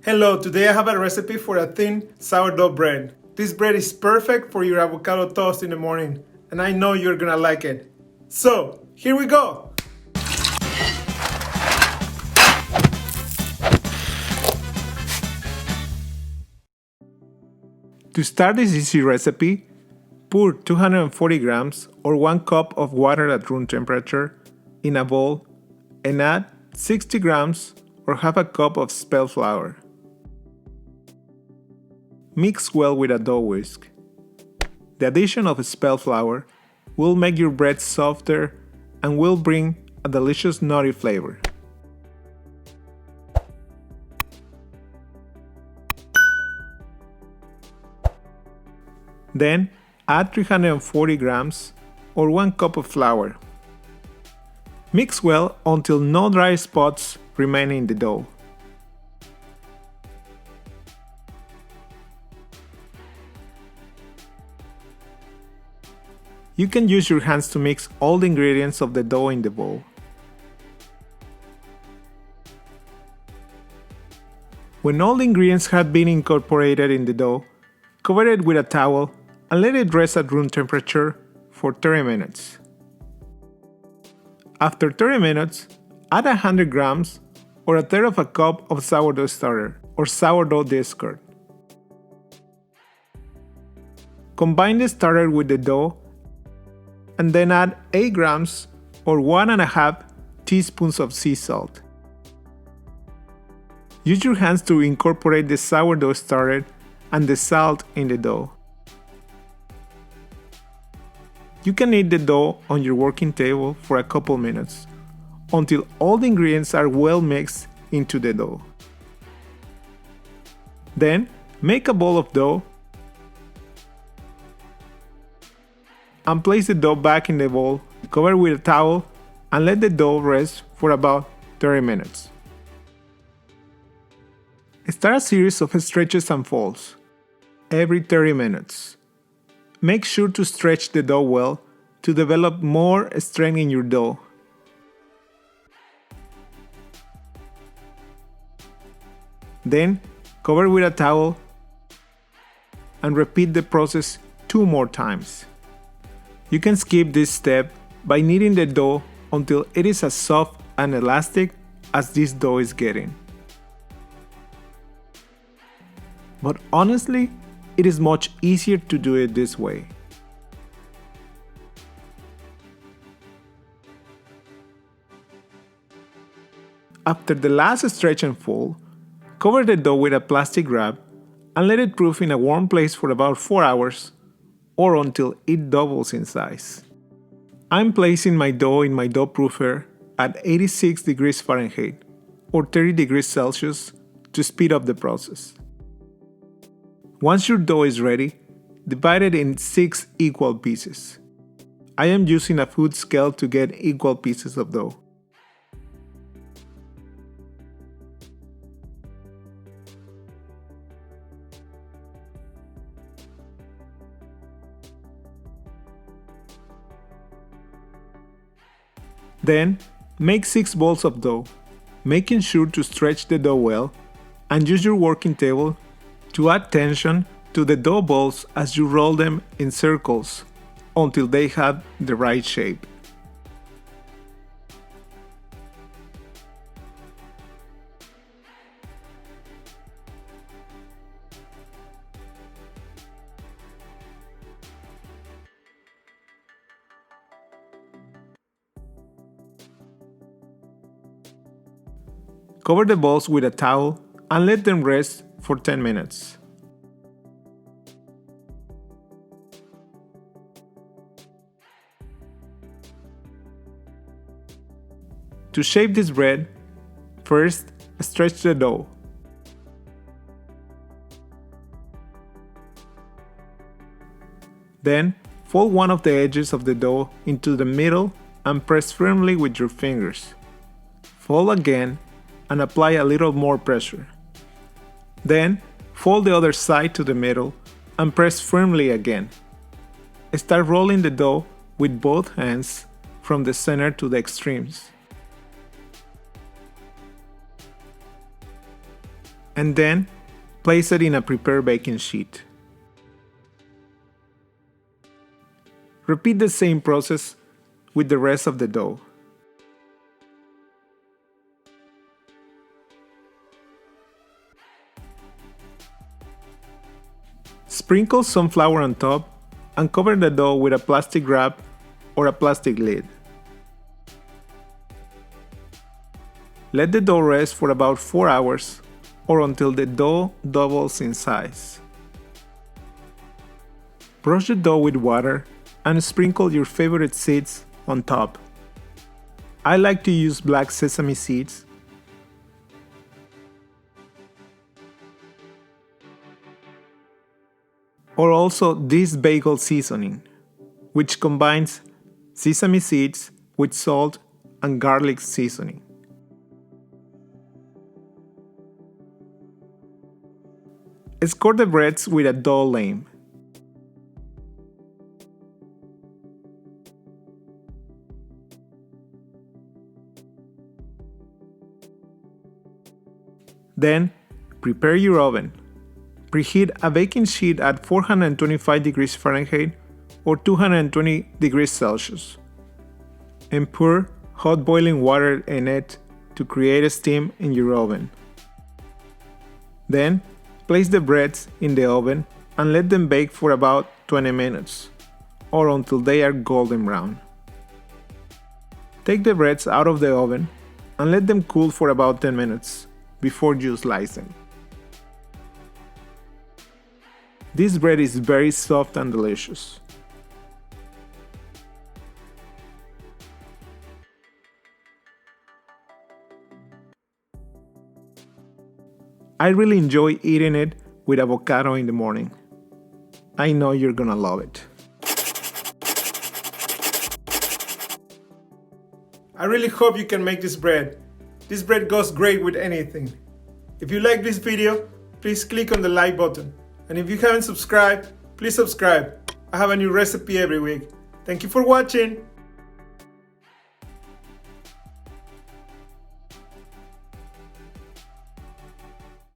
Hello, today I have a recipe for a thin sourdough bread. This bread is perfect for your avocado toast in the morning, and I know you're gonna like it. So, here we go! To start this easy recipe, pour 240 grams or 1 cup of water at room temperature in a bowl and add 60 grams or half a cup of spelt flour. Mix well with a dough whisk. The addition of spelt flour will make your bread softer and will bring a delicious nutty flavor. Then add 340 grams or 1 cup of flour. Mix well until no dry spots remain in the dough. You can use your hands to mix all the ingredients of the dough in the bowl. When all the ingredients have been incorporated in the dough, cover it with a towel and let it rest at room temperature for 30 minutes. After 30 minutes, add 100 grams or a third of a cup of sourdough starter or sourdough discard. Combine the starter with the dough and then add 8 grams or 1.5 teaspoons of sea salt. Use your hands to incorporate the sourdough starter and the salt in the dough. You can knead the dough on your working table for a couple minutes until all the ingredients are well mixed into the dough. Then make a ball of dough and place the dough back in the bowl, cover with a towel, and let the dough rest for about 30 minutes. Start a series of stretches and folds every 30 minutes. Make sure to stretch the dough well to develop more strength in your dough. Then cover with a towel and repeat the process 2 more times. You can skip this step by kneading the dough until it is as soft and elastic as this dough is getting. But honestly, it is much easier to do it this way. After the last stretch and fold, cover the dough with a plastic wrap and let it proof in a warm place for about 4 hours or until it doubles in size. I'm placing my dough in my dough proofer at 86 degrees Fahrenheit or 30 degrees Celsius to speed up the process. Once your dough is ready, divide it in 6 equal pieces. I am using a food scale to get equal pieces of dough. Then, make 6 balls of dough, making sure to stretch the dough well and use your working table to add tension to the dough balls as you roll them in circles until they have the right shape. Cover the balls with a towel and let them rest for 10 minutes. To shape this bread, first stretch the dough. Then fold one of the edges of the dough into the middle and press firmly with your fingers. Fold again and apply a little more pressure. Then fold the other side to the middle and press firmly again. Start rolling the dough with both hands from the center to the extremes. and then place it in a prepared baking sheet. Repeat the same process with the rest of the dough. Sprinkle some flour on top and cover the dough with a plastic wrap or a plastic lid. Let the dough rest for about 4 hours or until the dough doubles in size. Brush the dough with water and sprinkle your favorite seeds on top. I like to use black sesame seeds, or also this bagel seasoning, which combines sesame seeds with salt and garlic seasoning. Score the breads with a dough lame. Then, prepare your oven. Preheat a baking sheet at 425 degrees Fahrenheit or 220 degrees Celsius. And pour hot boiling water in it to create a steam in your oven. Then, place the breads in the oven and let them bake for about 20 minutes, or until they are golden brown. Take the breads out of the oven and let them cool for about 10 minutes before you slice them. This bread is very soft and delicious. I really enjoy eating it with avocado in the morning. I know you're gonna love it. I really hope you can make this bread. This bread goes great with anything. If you like this video, please click on the like button. And if you haven't subscribed, please subscribe. I have a new recipe every week. Thank you for watching.